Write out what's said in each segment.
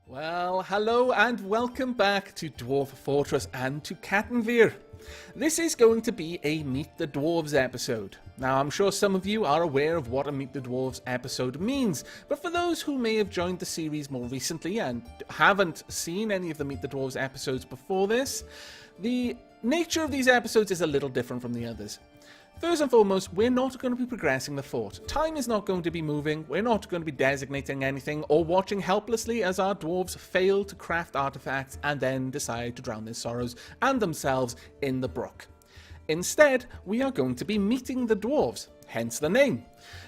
Well, hello and welcome back to Dwarf Fortress and to Cattenvîr. This is going to be a Meet the Dwarves episode. Now, I'm sure some of you are aware of what a Meet the Dwarves episode means, but for those who may have joined the series more recently and haven't seen any of the Meet the Dwarves episodes before this, the nature of these episodes is a little different from the others. First and foremost, we're not going to be progressing the fort. Time is not going to be moving, we're not going to be designating anything, or watching helplessly as our dwarves fail to craft artifacts and then decide to drown their sorrows and themselves in the brook. Instead, we are going to be meeting the dwarves, hence the name.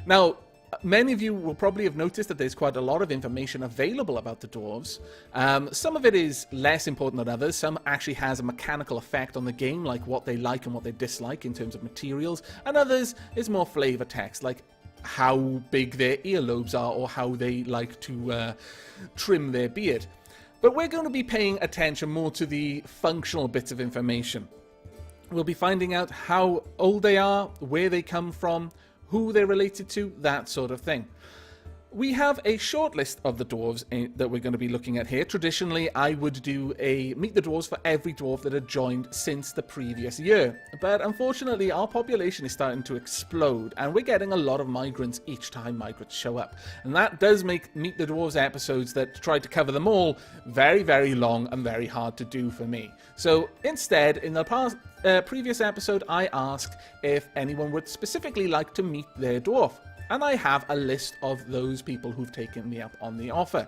Now, many of you will probably have noticed that there's quite a lot of information available about the dwarves. Some of it is less important than others. Some actually has a mechanical effect on the game, like what they like and what they dislike in terms of materials. And others is more flavor text, like how big their earlobes are or how they like to trim their beard. But we're going to be paying attention more to the functional bits of information. We'll be finding out how old they are, where they come from, who they're related to, that sort of thing. We have a short list of the dwarves that we're going to be looking at here. Traditionally, I would do a Meet the Dwarves for every dwarf that had joined since the previous year. But unfortunately, our population is starting to explode, and we're getting a lot of migrants each time migrants show up. And that does make Meet the Dwarves episodes that try to cover them all very, very long and very hard to do for me. So instead, in the previous episode, I asked if anyone would specifically like to meet their dwarf. And I have a list of those people who've taken me up on the offer.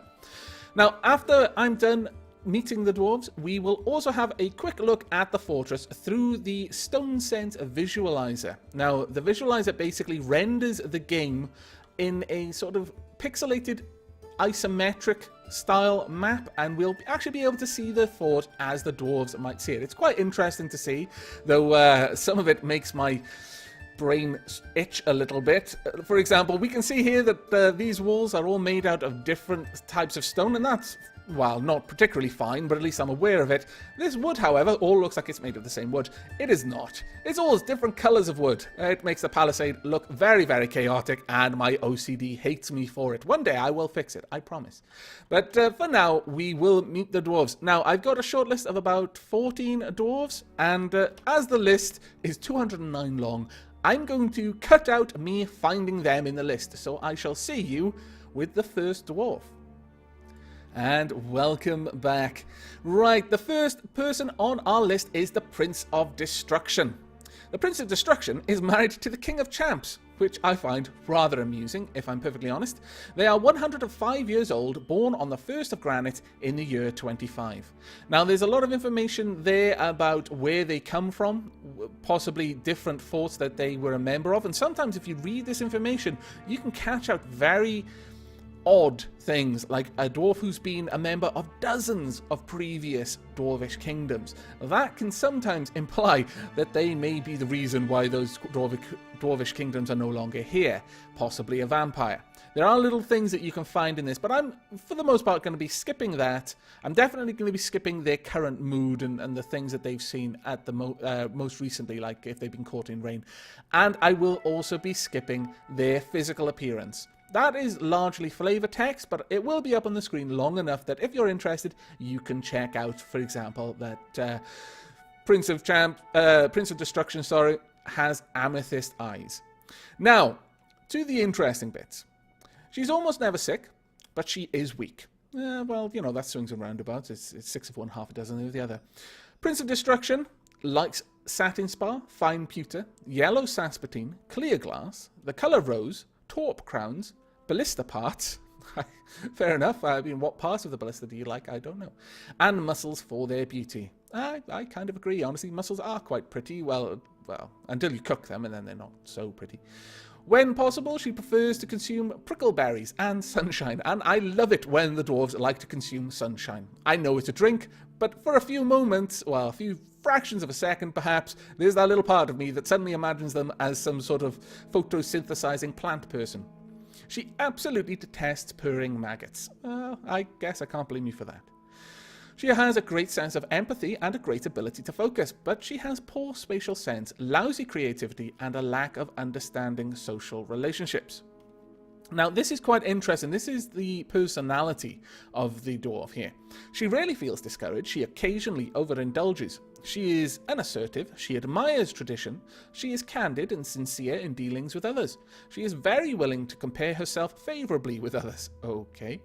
Now, after I'm done meeting the dwarves, we will also have a quick look at the fortress through the Stone Sense visualizer. Now, the visualizer basically renders the game in a sort of pixelated isometric style map, and we'll actually be able to see the fort as the dwarves might see it. It's quite interesting to see, though some of it makes my brain itch a little bit. For example, we can see here that these walls are all made out of different types of stone, and that's, well, not particularly fine, but at least I'm aware of it. This wood, however, all looks like it's made of the same wood. It is not. It's all different colours of wood. It makes the palisade look very, very chaotic, and my OCD hates me for it. One day I will fix it, I promise. But for now, we will meet the dwarves. Now, I've got a short list of about 14 dwarves, and as the list is 209 long, I'm going to cut out me finding them in the list, so I shall see you with the first dwarf. And welcome back. Right, the first person on our list is the Prince of Destruction. The Prince of Destruction is married to the King of Champs, which I find rather amusing, if I'm perfectly honest. They are 105 years old, born on the 1st of Granite in the year 25. Now, there's a lot of information there about where they come from, possibly different forts that they were a member of, and sometimes if you read this information, you can catch out very odd things, like a dwarf who's been a member of dozens of previous dwarvish kingdoms. That can sometimes imply that they may be the reason why those dwarvish kingdoms are no longer here, possibly a vampire. There are little things that you can find in this, but I'm, for the most part, going to be skipping that. I'm definitely going to be skipping their current mood and the things that they've seen at the most recently, like if they've been caught in rain. And I will also be skipping their physical appearance. That is largely flavor text, but it will be up on the screen long enough that if you're interested, you can check out, for example, that Prince of Destruction, has amethyst eyes. Now, to the interesting bits. She's almost never sick, but she is weak. Well, you know, that swings and roundabouts. It's 6 of one, half a dozen of the other. Prince of Destruction likes satin spar, fine pewter, yellow saspatine, clear glass, the colour rose, taupe crowns, ballista parts. Fair enough. I mean, what parts of the ballista do you like? I don't know. And muscles for their beauty. I kind of agree. Honestly, muscles are quite pretty. Well, until you cook them, and then they're not so pretty. When possible, she prefers to consume prickleberries and sunshine, and I love it when the dwarves like to consume sunshine. I know it's a drink, but for a few moments, well, a few fractions of a second perhaps, there's that little part of me that suddenly imagines them as some sort of photosynthesizing plant person. She absolutely detests purring maggots. I guess I can't blame you for that. She has a great sense of empathy and a great ability to focus, but she has poor spatial sense, lousy creativity, and a lack of understanding social relationships. Now, this is quite interesting. This is the personality of the dwarf here. She rarely feels discouraged. She occasionally overindulges. She is unassertive. She admires tradition. She is candid and sincere in dealings with others. She is very willing to compare herself favorably with others. Okay,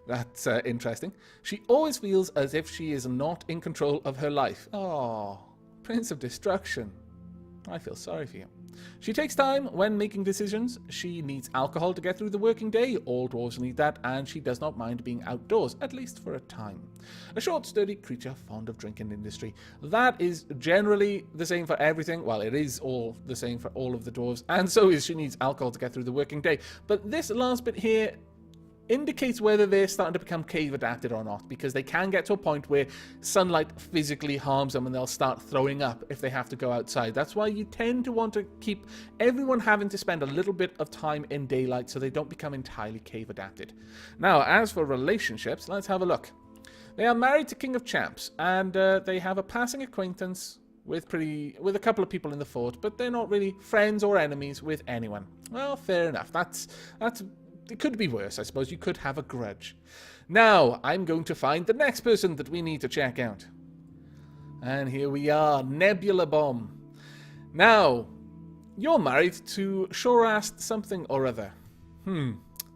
that's interesting. She always feels as if she is not in control of her life. Oh, Prince of Destruction. I feel sorry for you. She takes time when making decisions. She needs alcohol to get through the working day. All dwarves need that, and she does not mind being outdoors, at least for a time. A short, sturdy creature fond of drinking industry. That is generally the same for everything. Well, it is all the same for all of the dwarves, and so is she needs alcohol to get through the working day. But this last bit here indicates whether they're starting to become cave adapted or not, because they can get to a point where sunlight physically harms them and they'll start throwing up if they have to go outside. That's why you tend to want to keep everyone having to spend a little bit of time in daylight so they don't become entirely cave adapted. Now, as for relationships, let's have a look. They are married to King of Champs, and they have a passing acquaintance with a couple of people in the fort, but they're not really friends or enemies with anyone. Well, fair enough. It could be worse, I suppose. You could have a grudge. Now, I'm going to find the next person that we need to check out. And here we are, Nebula Bomb. Now, you're married to Shorast something or other.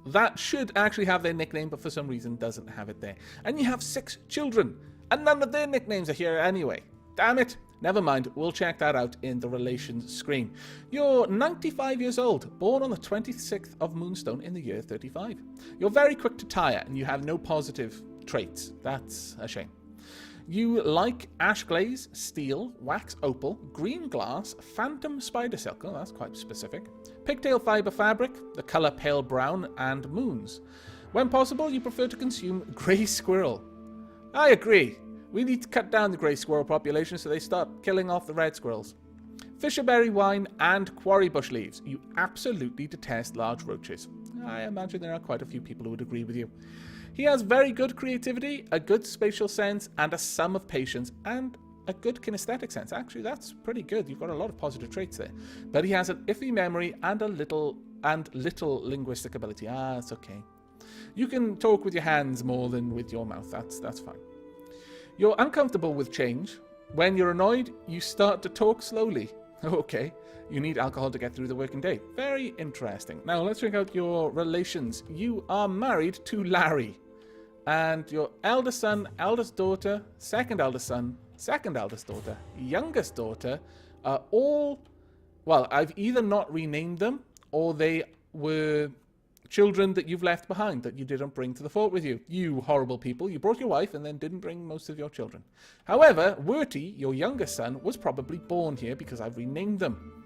That should actually have their nickname, but for some reason doesn't have it there. And you have 6 children, and none of their nicknames are here anyway. Damn it. Never mind, we'll check that out in the relations screen. You're 95 years old, born on the 26th of Moonstone in the year 35. You're very quick to tire, and you have no positive traits. That's a shame. You like ash glaze, steel, wax opal, green glass, phantom spider silk. Oh, that's quite specific. Pigtail fiber fabric, the color pale brown, and moons. When possible, you prefer to consume grey squirrel. I agree. We need to cut down the grey squirrel population so they start killing off the red squirrels. Fisherberry wine and quarry bush leaves. You absolutely detest large roaches. I imagine there are quite a few people who would agree with you. He has very good creativity, a good spatial sense, and a sum of patience, and a good kinesthetic sense. Actually, that's pretty good. You've got a lot of positive traits there. But he has an iffy memory and little linguistic ability. It's okay. You can talk with your hands more than with your mouth. That's fine. You're uncomfortable with change. When you're annoyed, you start to talk slowly. Okay. You need alcohol to get through the working day. Very interesting. Now, let's check out your relations. You are married to Larry. And your eldest son, eldest daughter, second eldest son, second eldest daughter, youngest daughter are all... Well, I've either not renamed them, or they were children that you've left behind that you didn't bring to the fort with you. You horrible people. You brought your wife and then didn't bring most of your children. However, Werty, your youngest son, was probably born here because I've renamed them.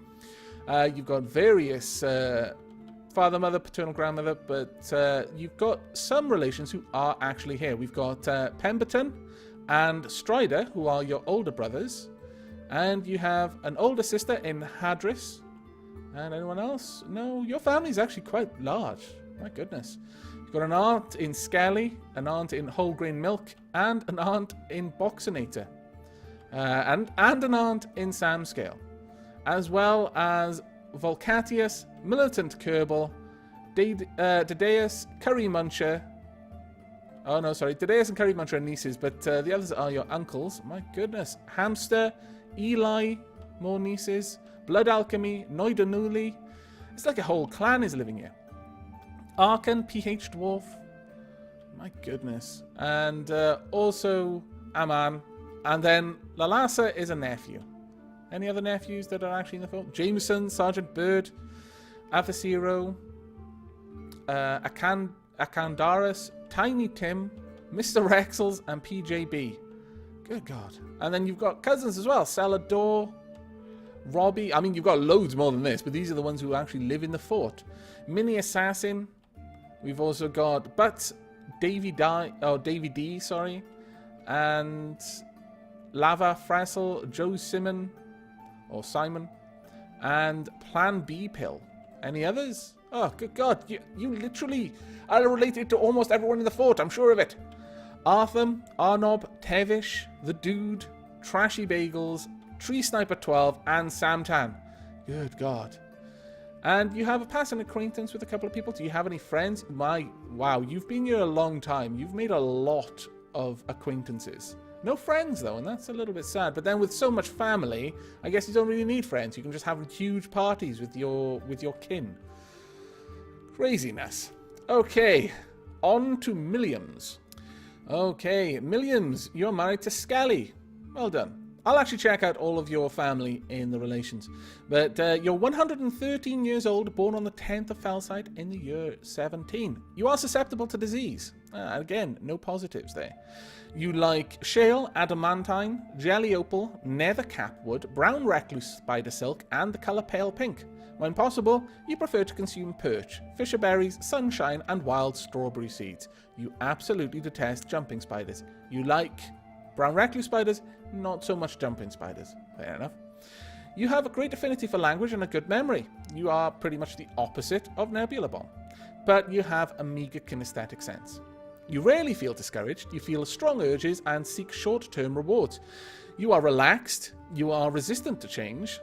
You've got various father, mother, paternal grandmother, but you've got some relations who are actually here. We've got Pemberton and Strider, who are your older brothers. And you have an older sister in Hadris. And anyone else? No, your family's actually quite large. My goodness. You've got an aunt in Skelly, an aunt in Whole Grain Milk, and an aunt in Boxinator. And an aunt in Samscale. As well as Volcatius, Militant Kerbal, Dedeus, Curry Muncher. Oh no, sorry. Dedeus and Curry Muncher are nieces, but the others are your uncles. My goodness. Hamster, Eli, more nieces. Blood Alchemy, Noidanuli. It's like a whole clan is living here. Arkan, PH Dwarf. My goodness. And also Aman. And then Lalasa is a nephew. Any other nephews that are actually in the fort? Jameson, Sergeant Bird, Avaciro, Akandaris, Tiny Tim, Mr. Rexels, and PJB. Good God. And then you've got cousins as well. Salador, Robbie. I mean, you've got loads more than this, but these are the ones who actually live in the fort. Mini Assassin. We've also got Davy D, sorry. And Lava Frassel, Joe Simon, and Plan B Pill. Any others? Oh, good God. You literally are related to almost everyone in the fort. I'm sure of it. Artham, Arnob, Tevish, The Dude, Trashy Bagels, Tree Sniper 12, and Samtan. Good God. And you have a passing acquaintance with a couple of people. Do you have any friends? Wow, you've been here a long time. You've made a lot of acquaintances. No friends, though, and that's a little bit sad. But then with so much family, I guess you don't really need friends. You can just have huge parties with your kin. Craziness. Okay, on to Milliams. Okay, Milliams, you're married to Skelly. Well done. I'll actually check out all of your family in the relations. But you're 113 years old, born on the 10th of Felside in the year 17. You are susceptible to disease. Again, no positives there. You like shale, adamantine, jelly opal, nether capwood, brown recluse spider silk, and the colour pale pink. When possible, you prefer to consume perch, fisher berries, sunshine, and wild strawberry seeds. You absolutely detest jumping spiders. You like brown recluse spiders, not so much jumping spiders. Fair enough. You have a great affinity for language and a good memory. You are pretty much the opposite of Nebula Bomb. But you have a meager kinesthetic sense. You rarely feel discouraged, you feel strong urges and seek short-term rewards. You are relaxed, you are resistant to change,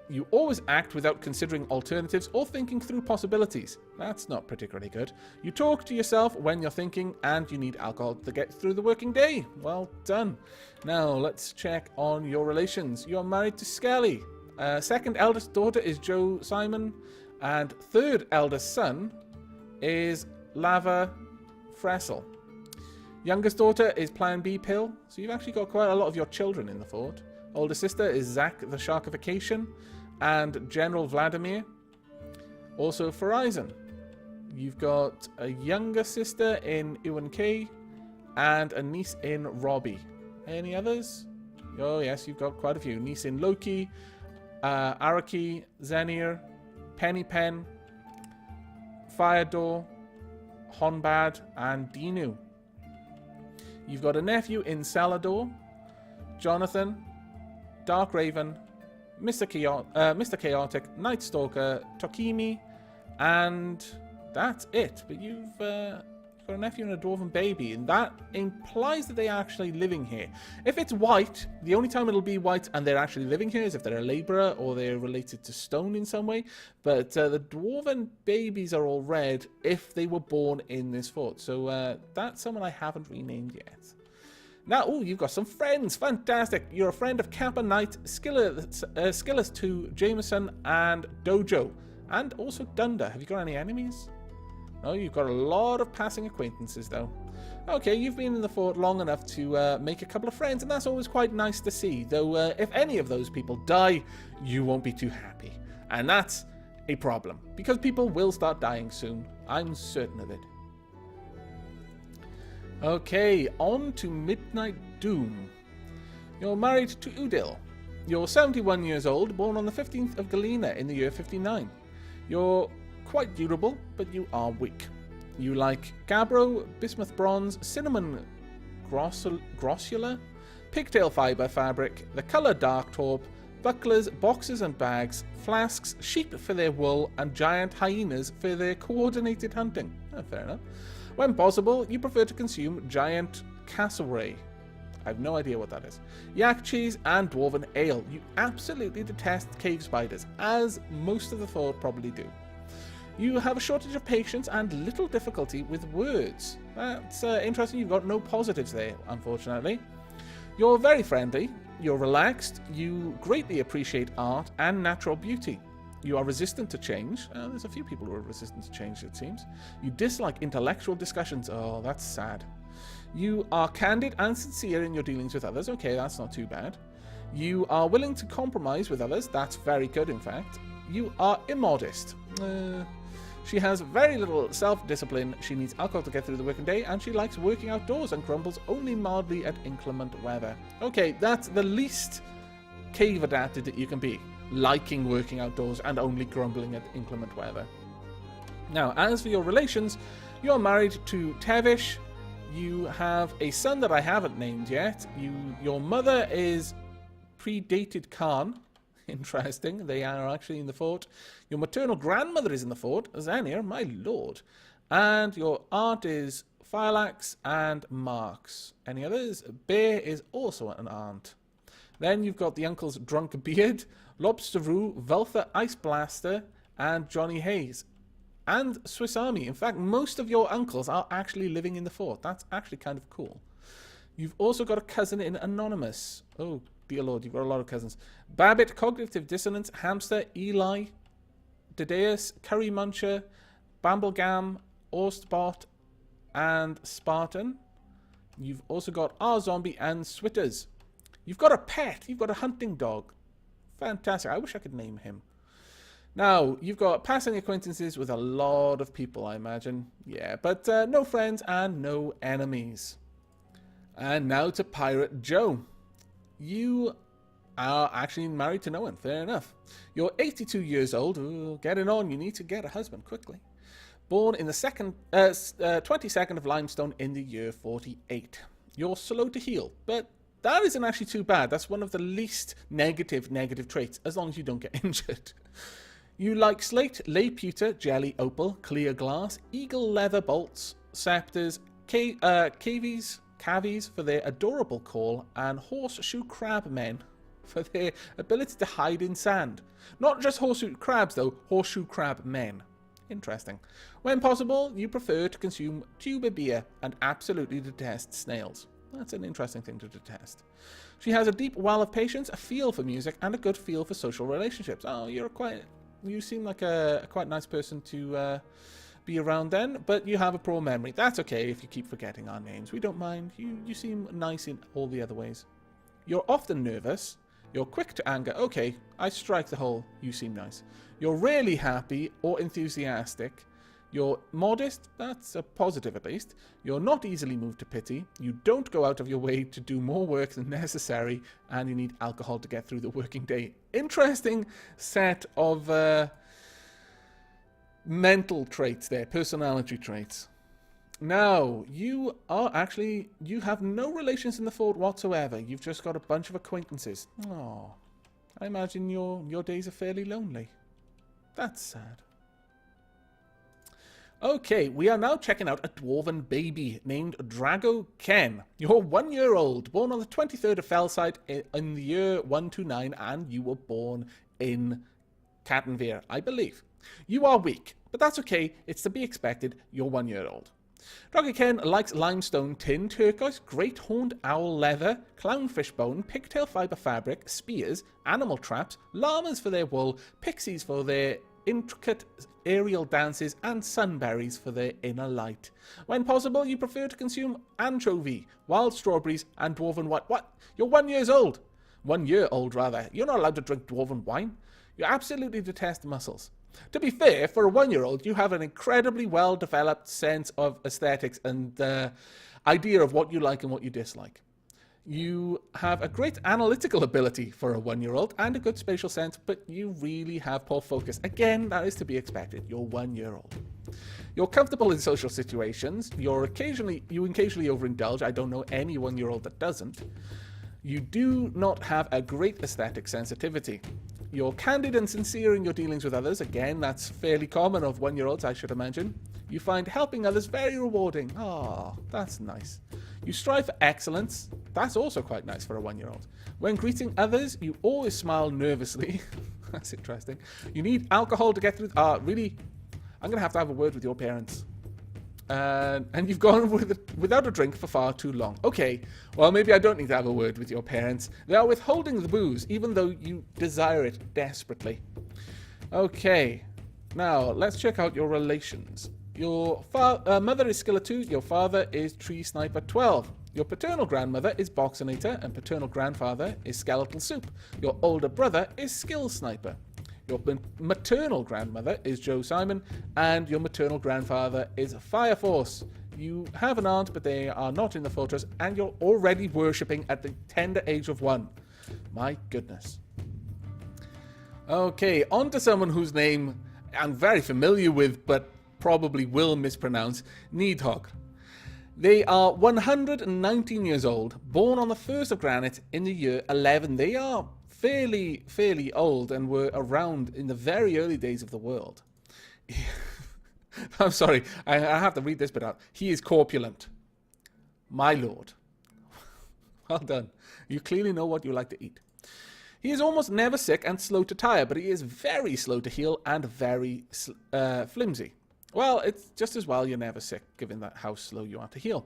you always act without considering alternatives or thinking through possibilities. That's not particularly good. You talk to yourself when you're thinking, and you need alcohol to get through the working day. Well done. Now, let's check on your relations. You're married to Skelly. Second eldest daughter is Joe Simon, and third eldest son is Lava Fressel. Youngest daughter is Plan B Pill, so you've actually got quite a lot of your children in the fort. Older sister is Zach the Sharkification, and General Vladimir. Also Horizon. You've got a younger sister in Ewan K, and a niece in Robbie. Any others? Oh yes, you've got quite a few. Niece in Loki, Araki, Zenir, Penny Pen, Firedoor, Honbad, and Dinu. You've got a nephew in Salador, Jonathan, Dark Raven, Mr. Chaotic, Night Stalker, Tokimi, and that's it. But you've got a nephew and a dwarven baby, and that implies that they're actually living here. If it's white, the only time it'll be white and they're actually living here is if they're a labourer or they're related to stone in some way. But the dwarven babies are all red if they were born in this fort. So that's someone I haven't renamed yet. Now, oh, you've got some friends. Fantastic. You're a friend of Kappa Knight, Skillis 2, Jameson, and Dojo. And also Dunder. Have you got any enemies? No, you've got a lot of passing acquaintances, though. Okay, you've been in the fort long enough to make a couple of friends, and that's always quite nice to see. Though, if any of those people die, you won't be too happy. And that's a problem, because people will start dying soon. I'm certain of it. Okay, on to Midnight Doom. You're married to Udil. You're 71 years old, born on the 15th of Galena in the year 59. You're quite durable, but you are weak. You like gabbro, bismuth bronze, cinnamon grossula, pigtail fibre fabric, the colour dark taupe, bucklers, boxes and bags, flasks, sheep for their wool, and giant hyenas for their coordinated hunting. Oh, fair enough. When possible, you prefer to consume giant cassowary. I have no idea what that is. Yak cheese and dwarven ale. You absolutely detest cave spiders, as most of the fort probably do. You have a shortage of patience and little difficulty with words. That's interesting. You've got no positives there, unfortunately. You're very friendly. You're relaxed. You greatly appreciate art and natural beauty. You are resistant to change. There's a few people who are resistant to change, it seems. You dislike intellectual discussions. Oh, that's sad. You are candid and sincere in your dealings with others. Okay, that's not too bad. You are willing to compromise with others. That's very good, in fact. You are immodest. She has very little self-discipline. She needs alcohol to get through the working day, and she likes working outdoors and grumbles only mildly at inclement weather. Okay, that's the least cave adapted that you can be. Liking working outdoors and only grumbling at inclement weather. Now, as for your relations, you're married to Tevish. You have a son that I haven't named yet. Your mother is predated Khan. Interesting. They are actually in the fort. Your maternal grandmother is in the fort. Zanir, my lord. And your aunt is Phylax and Marks. Any others? Bear is also an aunt. Then you've got the uncle's Drunk Beard, Lobsteroo, Veltha Ice Blaster, and Johnny Hayes, and Swiss Army. In fact, most of your uncles are actually living in the fort. That's actually kind of cool. You've also got a cousin in Anonymous. Oh, dear Lord, you've got a lot of cousins. Babbitt, Cognitive Dissonance, Hamster, Eli, Dedeus, Curry Muncher, Bamblegam, Orstbot, and Spartan. You've also got our zombie and Switters. You've got a pet. You've got a hunting dog. Fantastic. I wish I could name him. Now, you've got passing acquaintances with a lot of people, I imagine. Yeah, but no friends and no enemies. And now to Pirate Joe. You are actually married to no one. Fair enough. You're 82 years old. Ooh, getting on. You need to get a husband quickly. Born in the 22nd of Limestone in the year 48. You're slow to heal, but that isn't actually too bad. That's one of the least negative traits, as long as you don't get injured. You like slate, lay pewter, jelly, opal, clear glass, eagle leather bolts, scepters, cavies for their adorable call, and horseshoe crab men for their ability to hide in sand. Not just horseshoe crabs, though, horseshoe crab men. Interesting. When possible, you prefer to consume tuber beer and absolutely detest snails. That's an interesting thing to detest. She has a deep well of patience, a feel for music, and a good feel for social relationships. Oh, you seem like a quite nice person to be around then, but you have a poor memory. That's okay if you keep forgetting our names. We don't mind. You seem nice in all the other ways. You're often nervous. You're quick to anger. Okay, I strike the whole you seem nice. You're rarely happy or enthusiastic. You're modest. That's a positive at least. You're not easily moved to pity. You don't go out of your way to do more work than necessary, and you need alcohol to get through the working day. Interesting set of mental traits there, personality traits. Now, you have no relations in the fort whatsoever. You've just got a bunch of acquaintances. Oh, I imagine your days are fairly lonely. That's sad. Okay, we are now checking out a dwarven baby named Dragochem. You're 1 year old, born on the 23rd of Felside in the year 129, and you were born in Cattenvîr, I believe. You are weak, but that's okay. It's to be expected. You're 1 year old. Dragochem likes limestone, tin, turquoise, great horned owl leather, clownfish bone, pigtail fiber fabric, spears, animal traps, llamas for their wool, pixies for their intricate aerial dances, and sunberries for their inner light. When possible, you prefer to consume anchovy, wild strawberries, and dwarven wine. What? You're 1 year old. 1 year old, rather. You're not allowed to drink dwarven wine. You absolutely detest mussels. To be fair, for a 1 year old, you have an incredibly well-developed sense of aesthetics and idea of what you like and what you dislike. You have a great analytical ability for a 1 year old and a good spatial sense, but you really have poor focus. Again, that is to be expected. You're 1 year old. You're comfortable in social situations. You occasionally overindulge. I don't know any 1 year old that doesn't. You do not have a great aesthetic sensitivity. You're candid and sincere in your dealings with others. Again, that's fairly common of 1 year olds, I should imagine. You find helping others very rewarding. Ah, that's nice. You strive for excellence. That's also quite nice for a 1 year old. When greeting others, you always smile nervously. That's interesting. You need alcohol to get through. Really? I'm going to have a word with your parents. And you've gone without a drink for far too long. Okay, well, maybe I don't need to have a word with your parents. They are withholding the booze, even though you desire it desperately. Okay, now let's check out your relations. Your mother is Skiller 2, your father is Tree Sniper 12. Your paternal grandmother is Boxinator, and paternal grandfather is Skeletal Soup. Your older brother is Skill Sniper. Your maternal grandmother is Joe Simon, and your maternal grandfather is Fire Force. You have an aunt, but they are not in the fortress, and you're already worshipping at the tender age of 1. My goodness. Okay, on to someone whose name I'm very familiar with, but probably will mispronounce, Needhog. They are 119 years old, born on the 1st of Granite in the year 11. They are fairly old and were around in the very early days of the world. I'm sorry, I have to read this bit out. He is corpulent. My lord. Well done. You clearly know what you like to eat. He is almost never sick and slow to tire, but he is very slow to heal and very flimsy. Well, it's just as well you're never sick, given that how slow you are to heal.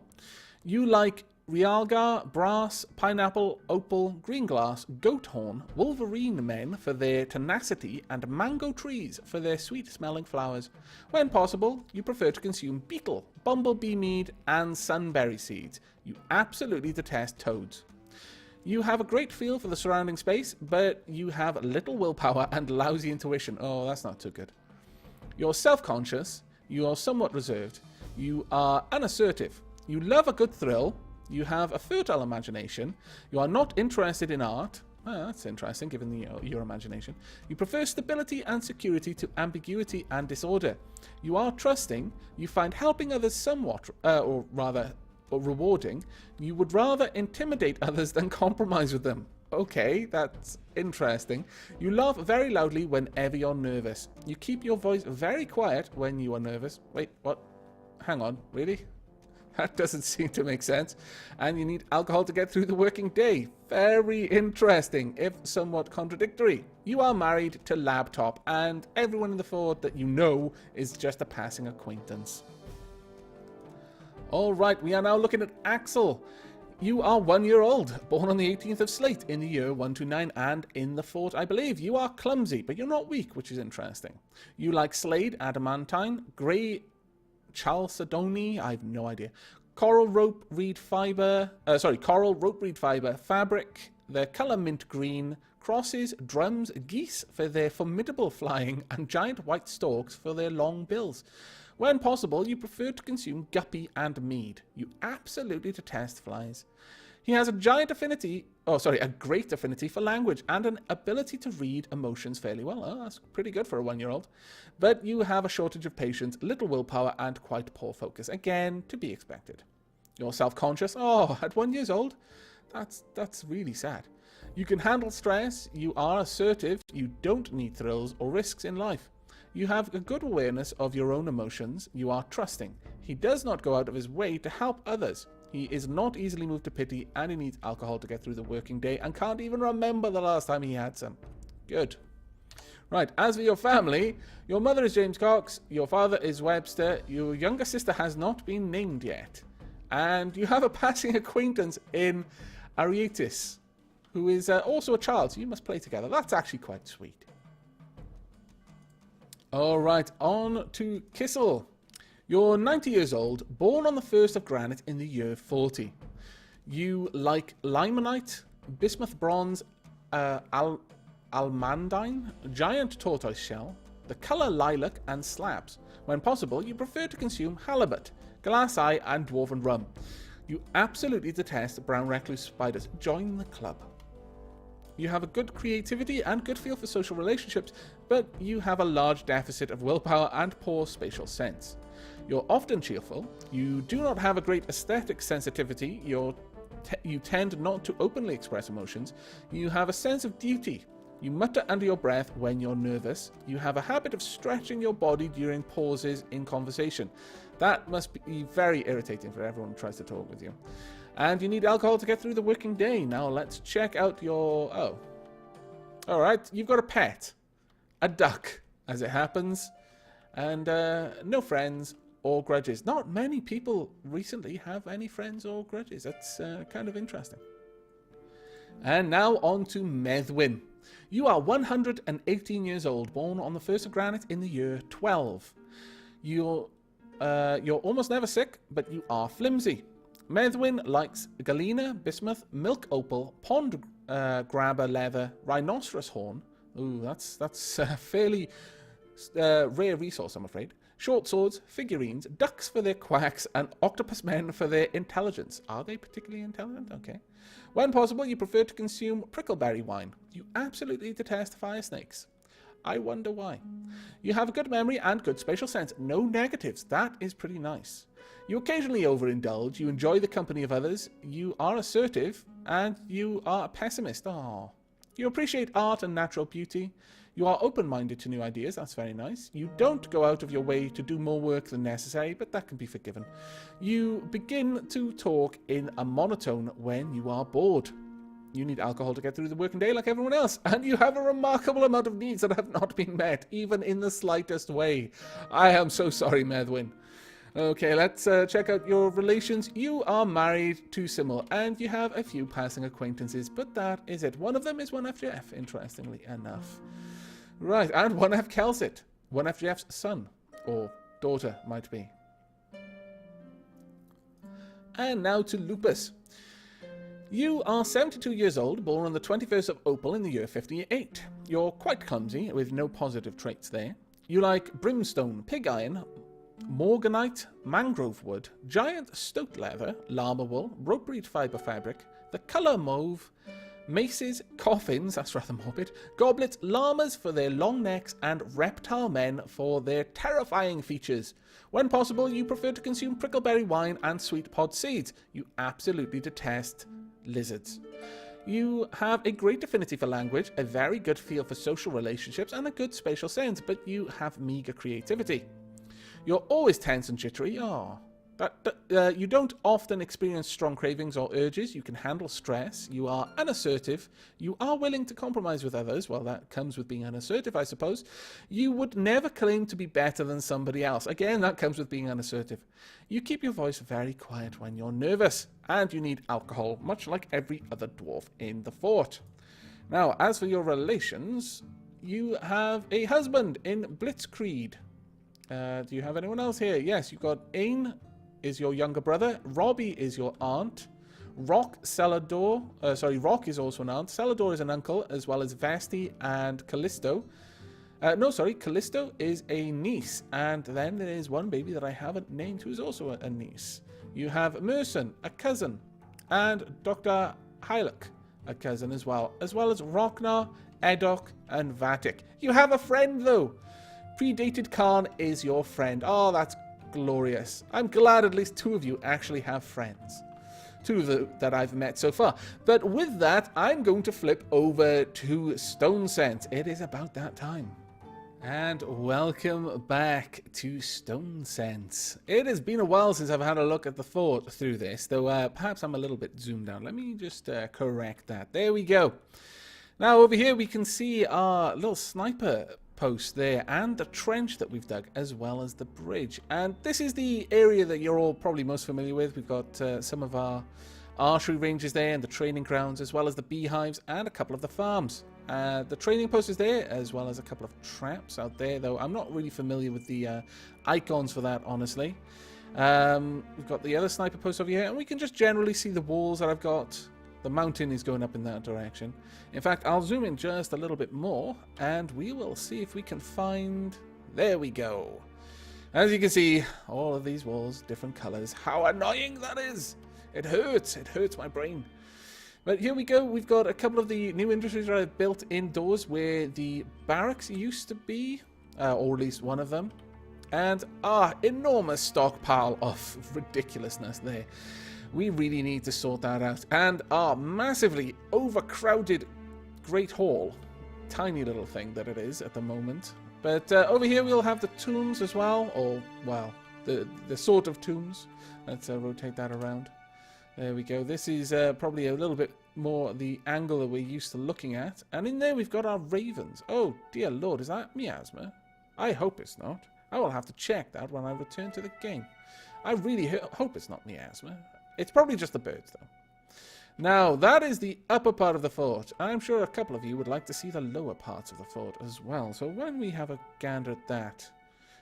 You like Realgar, Brass, Pineapple, Opal, Green Glass, Goat Horn, Wolverine Men for their tenacity, and Mango Trees for their sweet-smelling flowers. When possible, you prefer to consume Beetle, Bumblebee Mead, and Sunberry Seeds. You absolutely detest toads. You have a great feel for the surrounding space, but you have little willpower and lousy intuition. Oh, that's not too good. You're self-conscious. You are somewhat reserved. You are unassertive. You love a good thrill. You have a fertile imagination. You are not interested in art. Oh, that's interesting, given your imagination. You prefer stability and security to ambiguity and disorder. You are trusting. You find helping others somewhat, or rather, rewarding. You would rather intimidate others than compromise with them. Okay, that's interesting. You laugh very loudly whenever you're nervous. You keep your voice very quiet when you are nervous. Wait, what? Hang on, really? That doesn't seem to make sense. And you need alcohol to get through the working day. Very interesting, if somewhat contradictory. You are married to Laptop, and everyone in the fort that you know is just a passing acquaintance. Alright, we are now looking at Axel. You are 1 year old, born on the 18th of Slate in the year 129, and in the fort, I believe. You are clumsy, but you're not weak, which is interesting. You like Slade, Adamantine, Grey Chalcedony, I have no idea. Coral rope reed fiber, fabric, the colour mint green, crosses, drums, geese for their formidable flying, and giant white storks for their long bills. When possible, you prefer to consume guppy and mead. You absolutely detest flies. He has a great affinity for language and an ability to read emotions fairly well. Oh, that's pretty good for a 1 year old. But you have a shortage of patience, little willpower, and quite poor focus. Again, to be expected. You're self-conscious. Oh, at 1 year old? That's really sad. You can handle stress. You are assertive. You don't need thrills or risks in life. You have a good awareness of your own emotions. You are trusting. He does not go out of his way to help others. He is not easily moved to pity, and he needs alcohol to get through the working day and can't even remember the last time he had some. Good. Right, as for your family, your mother is James Cox, your father is Webster, your younger sister has not been named yet, and you have a passing acquaintance in Arietis, who is also a child, so you must play together. That's actually quite sweet. Alright, on to Kissel. You're 90 years old, born on the 1st of Granite in the year 40. You like limonite, bismuth bronze, almandine, giant tortoise shell, the colour lilac, and slabs. When possible, you prefer to consume halibut, glass eye, and dwarven rum. You absolutely detest brown recluse spiders. Join the club. You have a good creativity and good feel for social relationships, but you have a large deficit of willpower and poor spatial sense. You're often cheerful. You do not have a great aesthetic sensitivity. You tend not to openly express emotions. You have a sense of duty. You mutter under your breath when you're nervous. You have a habit of stretching your body during pauses in conversation. That must be very irritating for everyone who tries to talk with you. And you need alcohol to get through the working day. Now let's check out your... Oh. Alright, you've got a pet. A duck, as it happens. And no friends or grudges. Not many people recently have any friends or grudges. That's kind of interesting. And now on to Medwin. You are 118 years old, born on the 1st of Granite in the year 12. You're almost never sick, but you are flimsy. Medwin likes galena, bismuth, milk opal, pond grabber leather, rhinoceros horn. Ooh, that's a fairly rare resource, I'm afraid. Short swords, figurines, ducks for their quacks, and octopus men for their intelligence. Are they particularly intelligent? Okay. When possible, you prefer to consume prickleberry wine. You absolutely detest fire snakes. I wonder why. You have a good memory and good spatial sense. No negatives. That is pretty nice. You occasionally overindulge. You enjoy the company of others. You are assertive, and you are a pessimist. Aww. You appreciate art and natural beauty. You are open-minded to new ideas. That's very nice. You don't go out of your way to do more work than necessary, but that can be forgiven. You begin to talk in a monotone when you are bored. You need alcohol to get through the working day like everyone else, and you have a remarkable amount of needs that have not been met, even in the slightest way. I am so sorry, Medwin. Okay, let's check out your relations. You are married to Simmel, and you have a few passing acquaintances, but that is it. One of them is 1FJF, interestingly enough. Right, and 1F Kelsit, 1FJF's son, or daughter, might be. And now to Lupus. You are 72 years old, born on the 21st of Opal in the year 58. You're quite clumsy, with no positive traits there. You like brimstone, pig iron, morganite, mangrove wood, giant stoat leather, llama wool, rope breed fibre fabric, the colour mauve, maces, coffins, that's rather morbid, goblets, llamas for their long necks, and reptile men for their terrifying features. When possible, you prefer to consume prickleberry wine and sweet pod seeds. You absolutely detest lizards. You have a great affinity for language, a very good feel for social relationships, and a good spatial sense, but you have meagre creativity. You're always tense and jittery. You don't often experience strong cravings or urges. You can handle stress. You are unassertive. You are willing to compromise with others. Well, that comes with being unassertive, I suppose. You would never claim to be better than somebody else. Again, that comes with being unassertive. You keep your voice very quiet when you're nervous. And you need alcohol, much like every other dwarf in the fort. Now, as for your relations, you have a husband in Blitzkrieg. Do you have anyone else here? Yes, you've got Ain is your younger brother. Robbie is your aunt. Rock is also an aunt. Celador is an uncle, as well as Vasti and Callisto. Callisto is a niece. And then there is one baby that I haven't named who is also a niece. You have Merson, a cousin. And Dr. Hyluk, a cousin as well as Roknar, Edok, and Vatic. You have a friend, though. Predated Khan is your friend. Oh, that's glorious. I'm glad at least two of you actually have friends. Two of them that I've met so far. But with that, I'm going to flip over to Stone Sense. It is about that time. And welcome back to Stone Sense. It has been a while since I've had a look at the fort through this, though perhaps I'm a little bit zoomed out. Let me just correct that. There we go. Now over here we can see our little sniper post there and the trench that we've dug, as well as the bridge. And this is the area that you're all probably most familiar with. We've got some of our archery ranges there and the training grounds, as well as the beehives and a couple of the farms. The training post is there, as well as a couple of traps out there, though I'm not really familiar with the icons for that, honestly. We've got the other sniper post over here, and we can just generally see the walls that I've got. The mountain is going up in that direction. In fact, I'll zoom in just a little bit more, and we will see if we can find... There we go. As you can see, all of these walls, different colors. How annoying that is! It hurts. It hurts my brain. But here we go. We've got a couple of the new industries that I've built indoors where the barracks used to be, or at least one of them. And enormous stockpile of ridiculousness there. We really need to sort that out. And our massively overcrowded Great Hall. Tiny little thing that it is at the moment. But over here we'll have the tombs as well. Or, well, the sort of tombs. Let's rotate that around. There we go. This is probably a little bit more the angle that we're used to looking at. And in there we've got our ravens. Oh, dear Lord, is that miasma? I hope it's not. I will have to check that when I return to the game. I really hope it's not miasma. It's probably just the birds, though. Now, that is the upper part of the fort. I'm sure a couple of you would like to see the lower parts of the fort as well. So when we have a gander at that.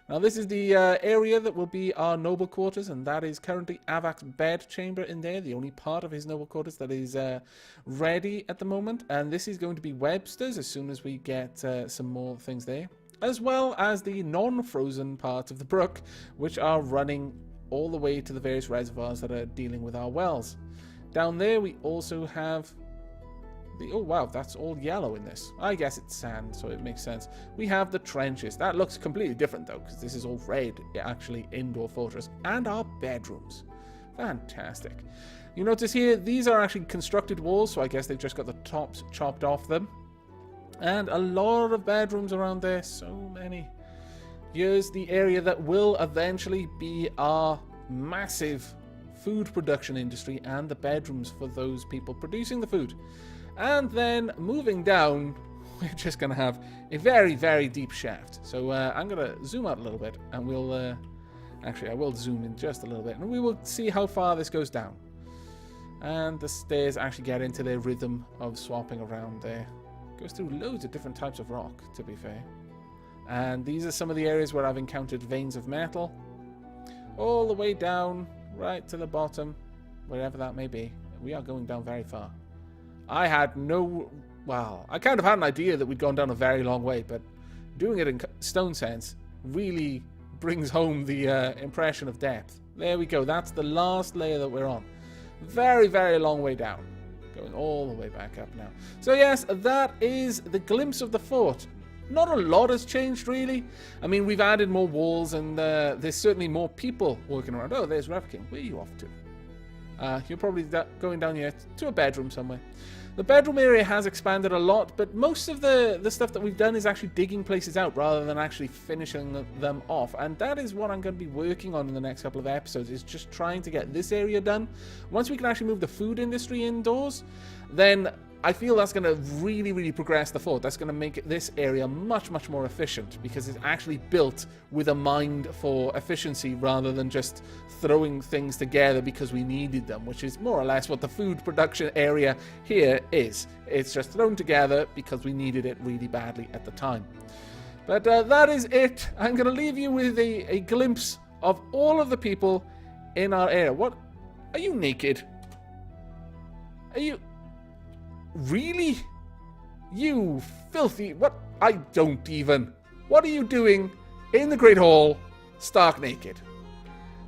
Now, this is the area that will be our noble quarters, and that is currently Aavak's bed chamber in there, the only part of his noble quarters that is ready at the moment. And this is going to be Webster's as soon as we get some more things there, as well as the non-frozen parts of the brook, which are running all the way to the various reservoirs that are dealing with our wells. Down there we also have the... Oh wow, that's all yellow in this. I guess it's sand, so it makes sense. We have the trenches. That looks completely different though, because this is all red, actually, indoor fortress. And our bedrooms. Fantastic. You notice here, these are actually constructed walls, so I guess they've just got the tops chopped off them. And a lot of bedrooms around there, so many. Here's the area that will eventually be our massive food production industry and the bedrooms for those people producing the food. And then moving down, we're just going to have a very, very deep shaft. So I'm going to zoom out a little bit, and we'll... actually, I will zoom in just a little bit, and we will see how far this goes down. And the stairs actually get into their rhythm of swapping around there. Goes through loads of different types of rock, to be fair. And these are some of the areas where I've encountered veins of metal. All the way down, right to the bottom, wherever that may be. We are going down very far. I had no... Well, I kind of had an idea that we'd gone down a very long way, but doing it in stone sense really brings home the impression of depth. There we go. That's the last layer that we're on. Very, very long way down. Going all the way back up now. So yes, that is the glimpse of the fort. Not a lot has changed, really. I mean, we've added more walls, and there's certainly more people working around. Oh, there's Rev King. Where are you off to? You're probably going down here to a bedroom somewhere. The bedroom area has expanded a lot, but most of the stuff that we've done is actually digging places out rather than actually finishing them off. And that is what I'm going to be working on in the next couple of episodes, is just trying to get this area done. Once we can actually move the food industry indoors, then I feel that's going to really, really progress the fort. That's going to make this area much, much more efficient, because it's actually built with a mind for efficiency rather than just throwing things together because we needed them, which is more or less what the food production area here is. It's just thrown together because we needed it really badly at the time. But that is it. I'm going to leave you with a glimpse of all of the people in our area. What? Are you naked? Are you... Really? You filthy... What? I don't even... What are you doing in the Great Hall, stark naked?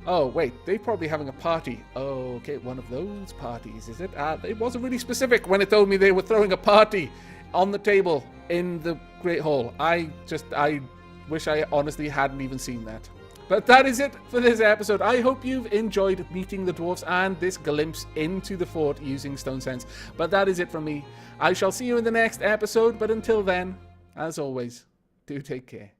Oh, wait. They're probably having a party. Oh, okay. One of those parties, is it? It wasn't really specific when it told me they were throwing a party on the table in the Great Hall. I wish I honestly hadn't even seen that. But that is it for this episode. I hope you've enjoyed meeting the dwarves and this glimpse into the fort using Stone Sense. But that is it from me. I shall see you in the next episode, but until then, as always, do take care.